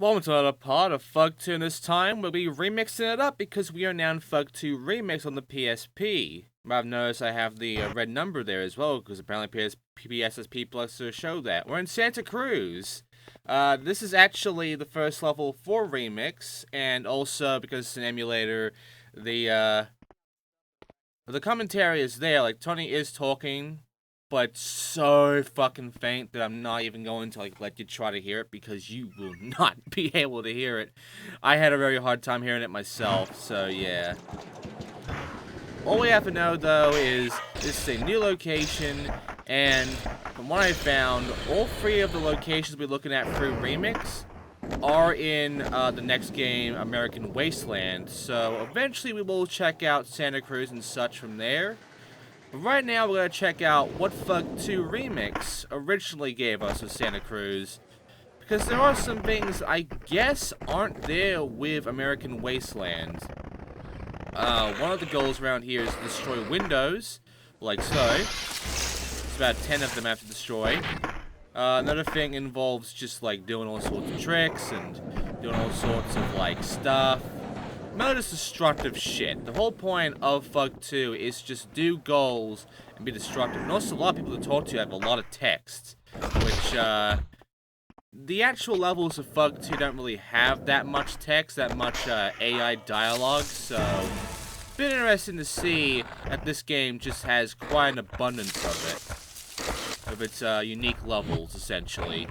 Welcome to another part of Fug 2, and this time we'll be remixing it up because we are now in Fug 2 Remix on the PSP. I've noticed I have the red number there as well, because apparently PSP Plus show that. We're in Santa Cruz. This is actually the first level for Remix, and also because it's an emulator, the commentary is there. Like, Tony is talking, but so fucking faint that I'm not even going to let you try to hear it because you will not be able to hear it. I had a very hard time hearing it myself, so yeah. All we have to know though is this is a new location, and from what I found, all three of the locations we're looking at through Remix are in the next game, American Wasteland. So eventually we will check out Santa Cruz and such from there. But right now, we're going to check out what Fug 2 Remix originally gave us with Santa Cruz. Because there are some things I guess aren't there with American Wasteland. One of the goals around here is to destroy windows, like so. It's about 10 of them I have to destroy. Another thing involves just doing all sorts of tricks and doing all sorts of stuff. Most destructive shit. The whole point of Fug 2 is just do goals and be destructive. And also a lot of people to talk to have a lot of text, which, the actual levels of Fug 2 don't really have that much text, that much, AI dialogue, so it's been interesting to see that this game just has quite an abundance of its, unique levels, essentially.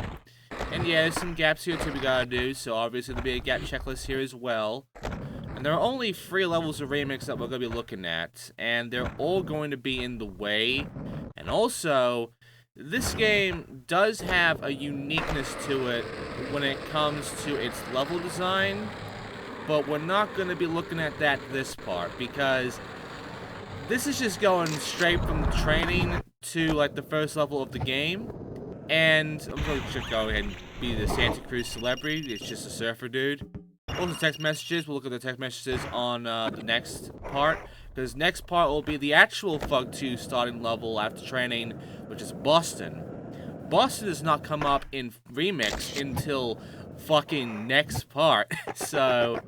And yeah, there's some gaps here too we gotta do, so obviously there'll be a gap checklist here as well. And there are only 3 levels of Remix that we're going to be looking at, and they're all going to be in the way. And also, this game does have a uniqueness to it when it comes to its level design, but we're not going to be looking at that this part, because this is just going straight from the training to, the first level of the game. And I'm going to just go ahead and be the Santa Cruz celebrity. It's just a surfer dude. Also text messages, we'll look at the text messages on the next part, because next part will be the actual Fug 2 starting level after training, which is Boston. Boston does not come up in Remix until fucking next part, so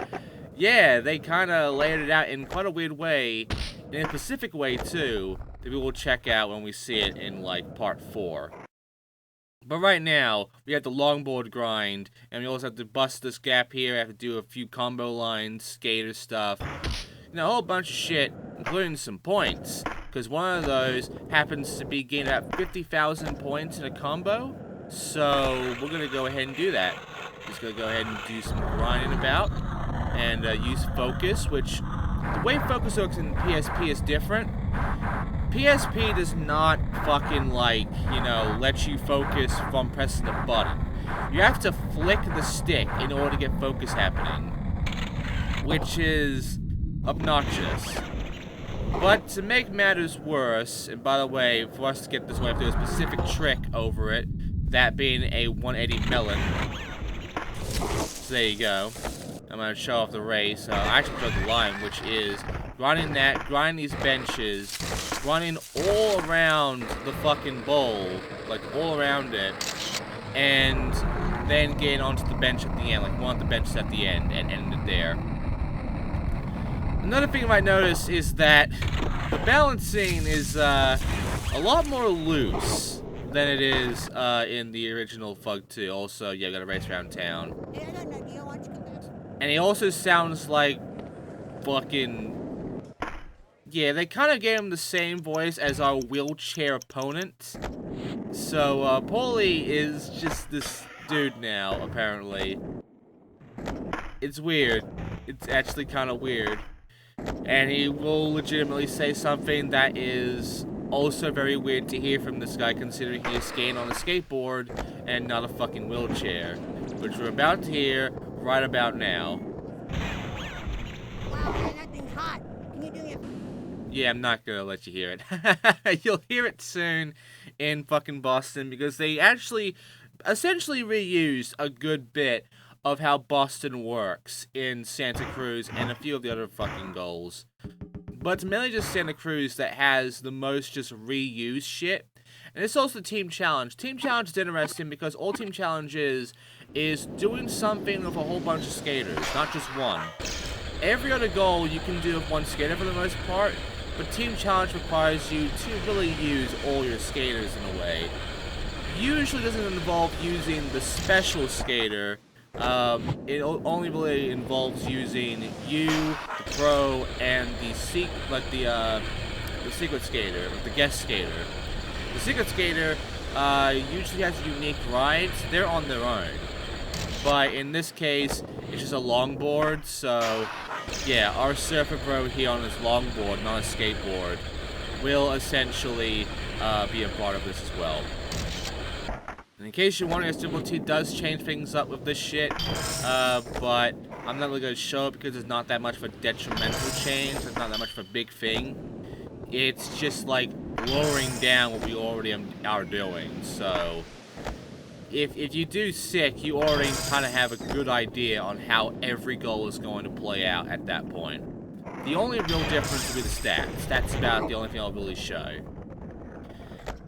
yeah, they kind of laid it out in quite a weird way, in a specific way too, that we will check out when we see it in part 4. But right now, we have the longboard grind, and we also have to bust this gap here, have to do a few combo lines, skater stuff, a whole bunch of shit, including some points, because one of those happens to be gaining about 50,000 points in a combo, so we're going to go ahead and do that. Just going to go ahead and do some grinding about, and use focus, which, the way focus works in PSP is different. PSP does not fucking, let you focus from pressing a button. You have to flick the stick in order to get focus happening, which is obnoxious. But to make matters worse, and by the way, for us to get this, we have to do a specific trick over it, that being a 180 melon. So there you go. I'm going to show off the race. I actually showed the line, which is grinding these benches, running all around the fucking bowl, all around it, and then getting onto the bench at the end, one of the benches at the end, and end it there. Another thing you might notice is that the balancing is a lot more loose than it is in the original Fug 2. Also, yeah, gotta race around town. And he also sounds like fucking... Yeah, they kind of gave him the same voice as our wheelchair opponent. So, Paulie is just this dude now, apparently. It's weird. It's actually kind of weird. And he will legitimately say something that is also very weird to hear from this guy, considering he is skating on a skateboard and not a fucking wheelchair. Which we're about to hear right about now. Wow, man, that thing's hot. Can you do it? Yeah, I'm not gonna let you hear it. You'll hear it soon in fucking Boston, because they actually essentially reused a good bit of how Boston works in Santa Cruz and a few of the other fucking goals. But it's mainly just Santa Cruz that has the most just reused shit. And it's also the team challenge. Team challenge is interesting because all team challenge is doing something with a whole bunch of skaters, not just one. Every other goal you can do with one skater for the most part, but team challenge requires you to really use all your skaters in a way. Usually doesn't involve using the special skater. It only really involves using you, the pro, and the secret skater, the guest skater. The secret skater usually has unique rides. They're on their own. But in this case, it's just a longboard, so yeah, our surfer bro here on his longboard, not a skateboard, will essentially be a part of this as well. And in case you're wondering, difficulty does change things up with this shit, but I'm not really going to show it because it's not that much of a detrimental change. It's not that much of a big thing. It's just like lowering down what we already are doing. So if you do sick, you already kind of have a good idea on how every goal is going to play out at that point. The only real difference will be the stats. That's about the only thing I'll really show.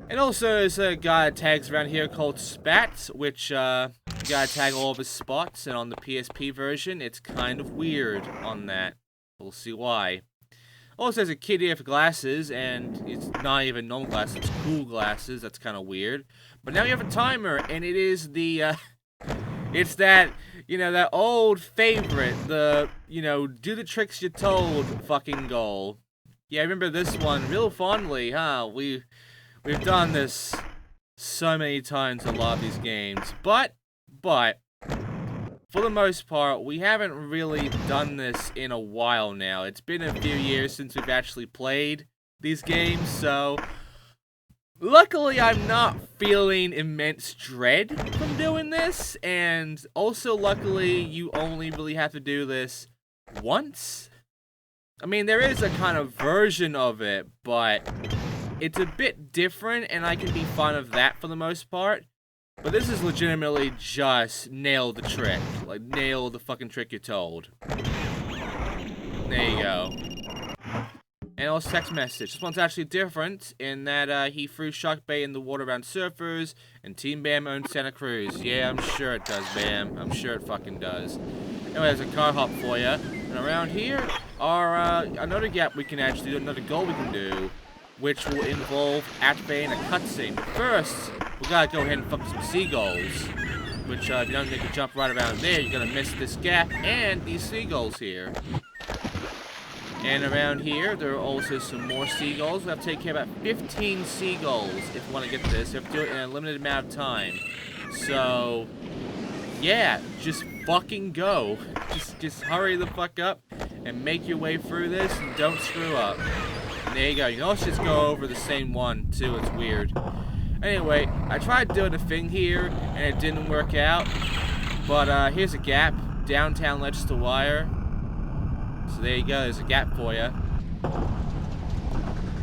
And also, there's a guy that tags around here called Spats, which, you gotta tag all of his spots, and on the PSP version, it's kind of weird on that. We'll see why. Also, there's a kid here for glasses, and it's not even normal glasses, it's cool glasses, that's kind of weird. But now we have a timer, and it is the, it's that, you know, that old favorite, the, you know, do the tricks you're told fucking goal. Yeah, I remember this one real fondly, huh? We've done this so many times in a lot of these games, but, for the most part, we haven't really done this in a while now. It's been a few years since we've actually played these games, so luckily I'm not feeling immense dread from doing this, and also luckily you only really have to do this once. I mean, there is a kind of version of it, but it's a bit different, and I can be fun of that for the most part. But this is legitimately just nail the trick. Like, nail the fucking trick you're told. There you go. And also text message. This one's actually different in that he threw shark bait in the water around surfers, and Team Bam owns Santa Cruz. Yeah, I'm sure it does, Bam. I'm sure it fucking does. Anyway, there's a car hop for you. And around here are another gap we can actually do, another goal we can do, which will involve activating a cutscene. But first, we gotta go ahead and fuck some seagulls. Which, if you don't make a jump right around there, you're gonna miss this gap and these seagulls here. And around here, there are also some more seagulls. We have to take care of about 15 seagulls if you want to get this. You have to do it in a limited amount of time. So, yeah, just fucking go. Just hurry the fuck up and make your way through this and don't screw up. And there you go. You know, let's just go over the same one, too. It's weird. Anyway, I tried doing a thing here, and it didn't work out. But, here's a gap. Downtown Leicester Wire. So there you go, there's a gap for you.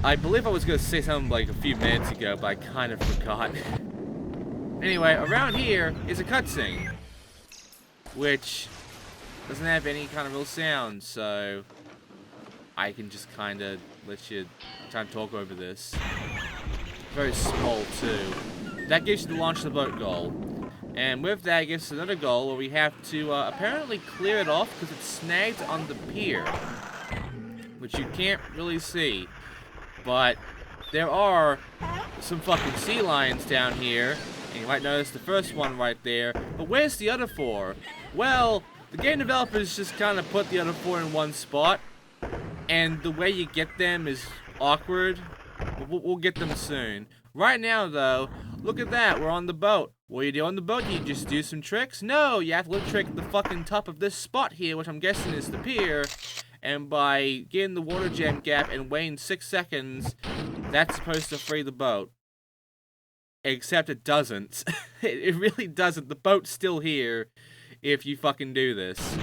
I believe I was going to say something like a few minutes ago, but I kind of forgot. Anyway, around here is a cutscene, which doesn't have any kind of real sound, so I can just kind of let you try and talk over this. Very small, too. That gives you the launch the boat goal. And with that, I guess another goal where we have to apparently clear it off because it's snagged on the pier, which you can't really see. But there are some fucking sea lions down here, and you might notice the first one right there. But where's the other four? Well, the game developers just kind of put the other four in one spot, and the way you get them is awkward. We'll get them soon. Right now, though, look at that. We're on the boat. What do you do on the boat? You just do some tricks? No, you have to lip trick the fucking top of this spot here, which I'm guessing is the pier. And by getting the water jam gap and waiting 6 seconds, that's supposed to free the boat. Except it doesn't. It really doesn't. The boat's still here if you fucking do this.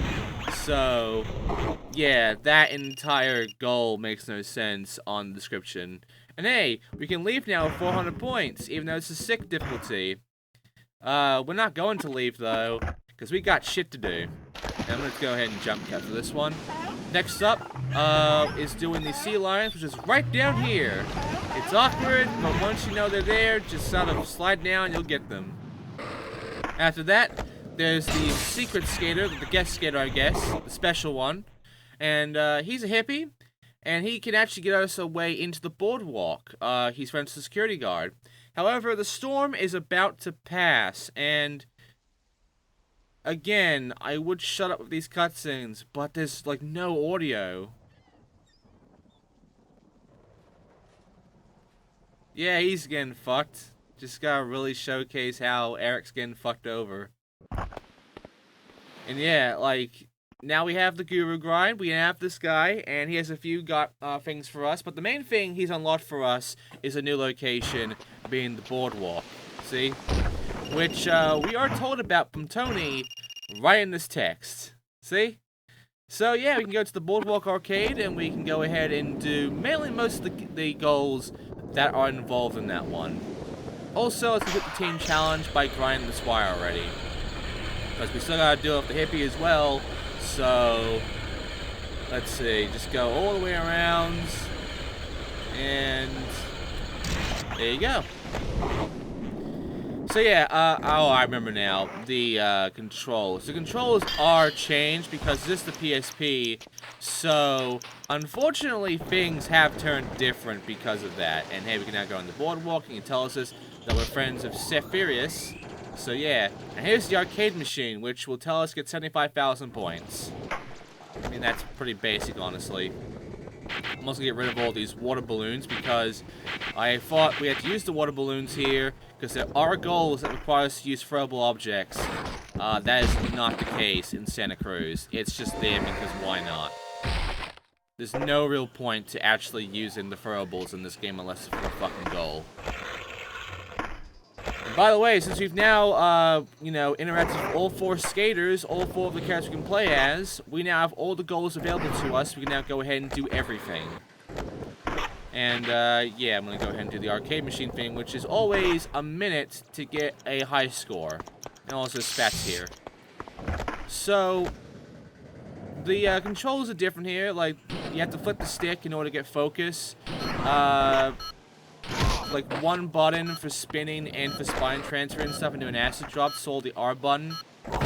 So, yeah, that entire goal makes no sense on the description. And hey, we can leave now with 400 points, even though it's a sick difficulty. We're not going to leave, though, because we got shit to do. And I'm going to go ahead and jump cut for this one. Next up, is doing the sea lions, which is right down here. It's awkward, but once you know they're there, just sort of slide down, you'll get them. After that, there's the secret skater, the guest skater, I guess, the special one. And he's a hippie, and he can actually get us away into the boardwalk. He's friends with the security guard. However, the storm is about to pass, and again, I would shut up with these cutscenes, but there's like no audio. Yeah, he's getting fucked. Just gotta really showcase how Eric's getting fucked over. And yeah, like, now we have the Guru Grind, we have this guy, and he has a few things for us, but the main thing he's unlocked for us is a new location, being the Boardwalk. See? Which, we are told about from Tony right in this text. See? So yeah, we can go to the Boardwalk Arcade, and we can go ahead and do mainly most of the goals that are involved in that one. Also, let's complete the team challenge by grinding the Squire already. Because we still gotta deal with the hippie as well, so let's see, just go all the way around, and there you go. So yeah, oh, I remember now, the controls. The controls are changed because this is the PSP, so unfortunately things have turned different because of that. And hey, we can now go on the Boardwalk, and you can tell us that we're friends of Zephyrus. So yeah, and here's the arcade machine, which will tell us get 75,000 points. I mean, that's pretty basic, honestly. I'm also gonna get rid of all these water balloons because I thought we had to use the water balloons here because there are goals that require us to use throwable objects. That is not the case in Santa Cruz. It's just there because why not? There's no real point to actually using the throwables in this game unless it's for a fucking goal. And by the way, since we've now, you know, interacted with all 4 skaters, all 4 of the characters we can play as, we now have all the goals available to us. We can now go ahead and do everything. And, yeah, I'm gonna go ahead and do the arcade machine thing, which is always a minute to get a high score. And also spats here. So, the controls are different here. Like, you have to flip the stick in order to get focus. Like, one button for spinning and for spine transfer and stuff, and do an acid drop, so the R button.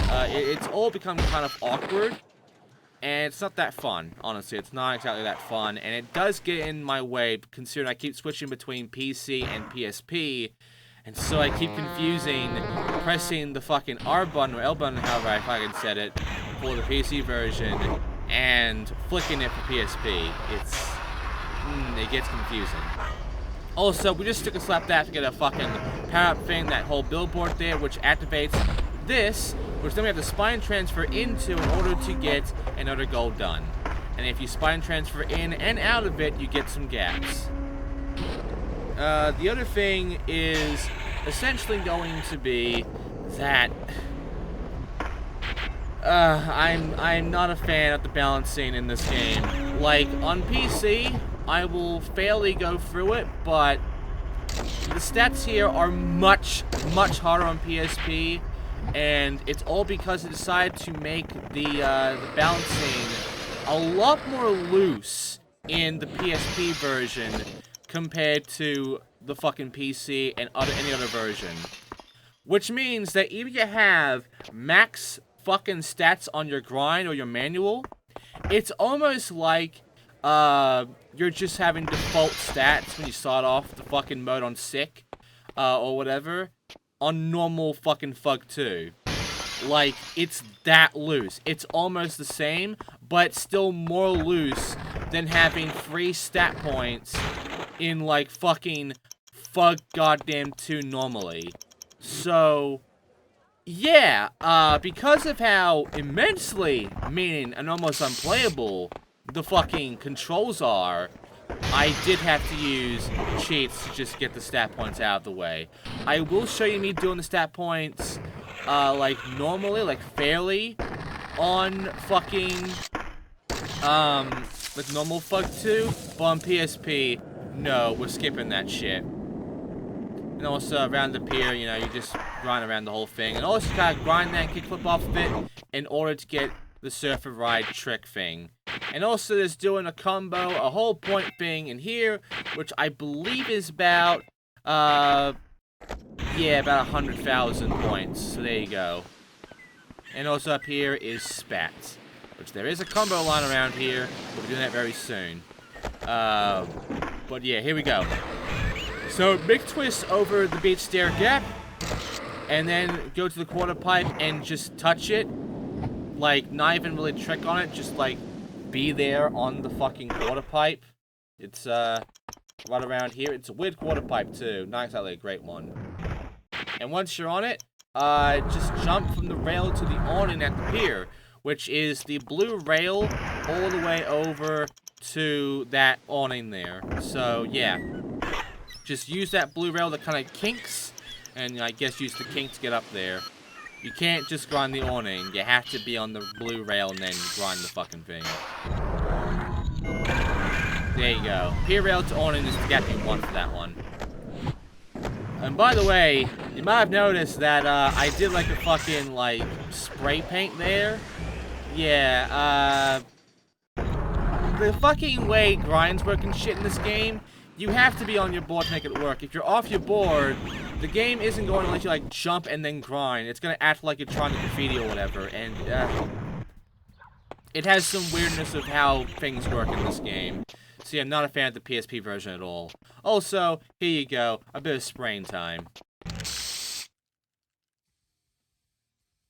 It's all become kind of awkward, and it's not that fun, honestly. It's not exactly that fun, and it does get in my way, considering I keep switching between PC and PSP, and so I keep confusing pressing the fucking R button, or L button, however I fucking said it, for the PC version, and flicking it for PSP. It gets confusing. Also, we just took a slap that to get a fucking power-up thing, that whole billboard there, which activates this, which then we have to spine transfer into in order to get another goal done. And if you spine transfer in and out of it, you get some gaps. The other thing is essentially going to be that I'm not a fan of the balancing in this game. Like, on PC, I will fairly go through it, but the stats here are much, much harder on PSP, and it's all because they decided to make the balancing a lot more loose in the PSP version compared to the fucking PC and any other version. Which means that even if you have max fucking stats on your grind or your manual, it's almost like you're just having default stats when you start off the fucking mode on sick, or whatever, on normal fucking Fug 2. Like, it's that loose. It's almost the same, but still more loose than having 3 stat points in, like, fucking Fug goddamn 2 normally. So, yeah, because of how immensely mean and almost unplayable the fucking controls are, I did have to use cheats to just get the stat points out of the way. I will show you me doing the stat points, like, normally, like, fairly, on fucking, like, normal Fug 2, but on PSP, no, we're skipping that shit. And also, around up here, you know, you just grind around the whole thing, and also kind of grind that kickflip off of it in order to get the surfer ride trick thing. And also there's doing a combo, a whole point thing in here, which I believe is about, yeah, about 100,000 points. So there you go. And also up here is spats, which there is a combo line around here. We'll be doing that very soon. But yeah, here we go. So big twist over the beach stair gap, and then go to the quarter pipe and just touch it. Like, not even really trick on it, just like be there on the fucking quarter pipe. It's right around here. It's a weird quarter pipe too, not exactly a great one. And once you're on it, just jump from the rail to the awning at the pier, which is the blue rail all the way over to that awning there. So yeah, just use that blue rail that kind of kinks, and I guess use the kink to get up there. You can't just grind the awning. You have to be on the blue rail and then grind the fucking thing. There you go. Pier rail to awning is the gap you want for that one. And by the way, you might have noticed that I did like a fucking like spray paint there. Yeah, the fucking way grinds work and shit in this game, you have to be on your board to make it work. If you're off your board, the game isn't going to let you like jump and then grind. It's going to act like you're trying to graffiti or whatever, and it has some weirdness of how things work in this game. See, I'm not a fan of the PSP version at all. Also, here you go, a bit of spraying time.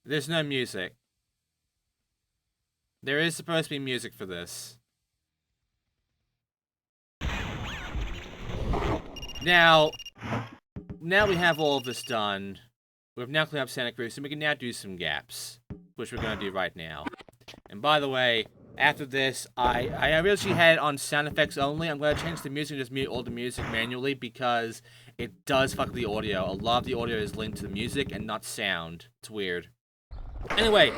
There's no music. There is supposed to be music for this. Now we have all of this done. We've now cleaned up Santa Cruz, and we can now do some gaps, which we're going to do right now. And by the way, after this, I originally had it on sound effects only. I'm going to change the music and just mute all the music manually because it does fuck the audio. A lot of the audio is linked to the music and not sound. It's weird. Anyway,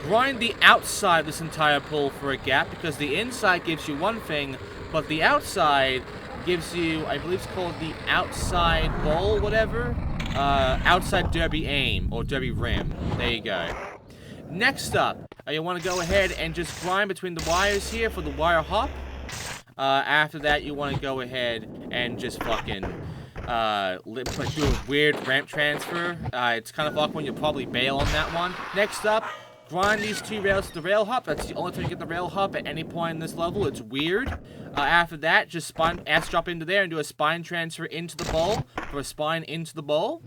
grind the outside of this entire pool for a gap because the inside gives you one thing, but the outside gives you, I believe it's called the outside bowl, whatever. Outside derby aim, or derby rim. There you go. Next up, you want to go ahead and just grind between the wires here for the wire hop. After that, you want to go ahead and just fucking do a weird ramp transfer. It's kind of awkward when you'll probably bail on that one. Next up, grind these two rails to the rail hop. That's the only time you get the rail hop at any point in this level. It's weird. After that, just ass drop into there and do a spine transfer into the bowl for a spine into the bowl.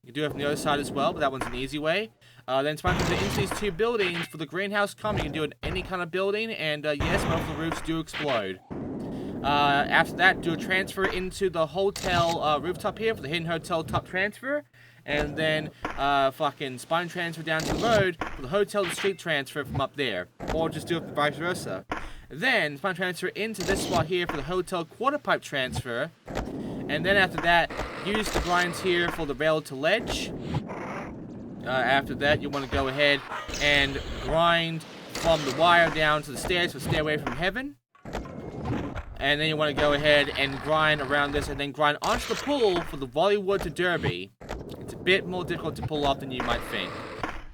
You can do it from the other side as well, but that one's an easy way. Then spine transfer into these two buildings for the greenhouse come. You can do it in any kind of building, and yes, both of the roofs do explode. After that, do a transfer into the hotel rooftop here for the hidden hotel top transfer. And then, fucking spine transfer down to the road for the hotel to street transfer from up there. Or just do it vice versa. Then, spine transfer into this spot here for the hotel quarter pipe transfer. And then after that, use the grinds here for the rail to ledge. After that, you want to go ahead and grind from the wire down to the stairs for Stairway from Heaven. And then you want to go ahead and grind around this and then grind onto the pool for the Bollywood to Derby. It's a bit more difficult to pull off than you might think.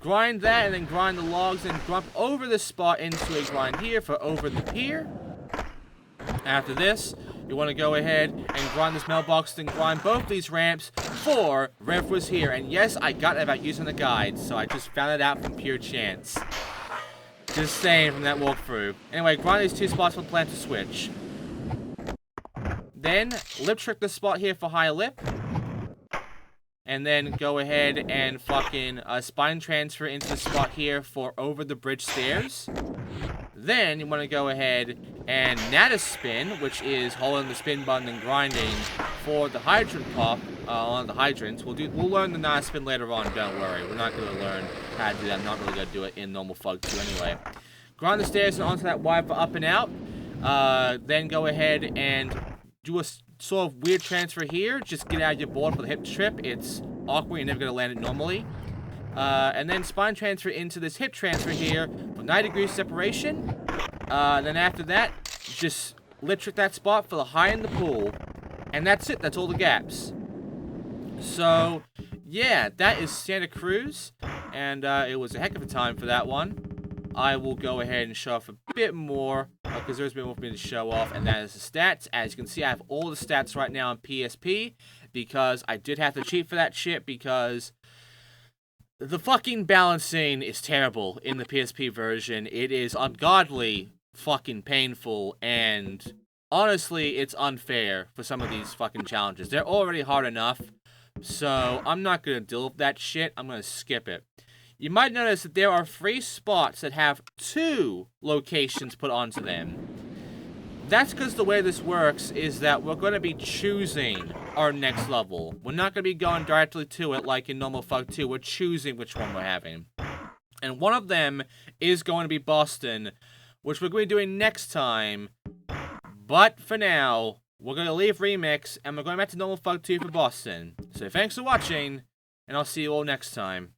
Grind that and then grind the logs and jump over this spot into a grind here for over the pier. After this, you want to go ahead and grind this mailbox and grind both these ramps for Rev was here. And yes, I got it about using the guide, so I just found it out from pure chance. Just saying from that walkthrough. Anyway, grind these two spots for the plant to switch. Then, lip trick this spot here for high lip. And then go ahead and fucking spine transfer into the spot here for over the bridge stairs. Then, you want to go ahead and nata spin, which is holding the spin button and grinding for the hydrant pop on the hydrants. We'll learn the nata spin later on, don't worry. We're not going to learn how to do that. I'm not really going to do it in normal Fug 2 anyway. Grind the stairs and onto that wire for up and out. Then go ahead and do a sort of weird transfer here. Just get out of your board for the hip trip. It's awkward. You're never going to land it normally. And then spine transfer into this hip transfer here for 90 degrees separation. Then after that, just lip trick that spot for the high in the pool. And that's it. That's all the gaps. So, yeah, that is Santa Cruz. And it was a heck of a time for that one. I will go ahead and show off a bit more, because there's a bit more for me to show off, and that is the stats. As you can see, I have all the stats right now on PSP, because I did have to cheat for that shit, because the fucking balancing is terrible in the PSP version. It is ungodly fucking painful, and honestly, it's unfair for some of these fucking challenges. They're already hard enough, so I'm not gonna deal with that shit. I'm gonna skip it. You might notice that there are 3 spots that have 2 locations put onto them. That's because the way this works is that we're going to be choosing our next level. We're not going to be going directly to it like in Normal Fug 2. We're choosing which one we're having. And one of them is going to be Boston, which we're going to be doing next time. But for now, we're going to leave Remix, and we're going back to Normal Fug 2 for Boston. So thanks for watching, and I'll see you all next time.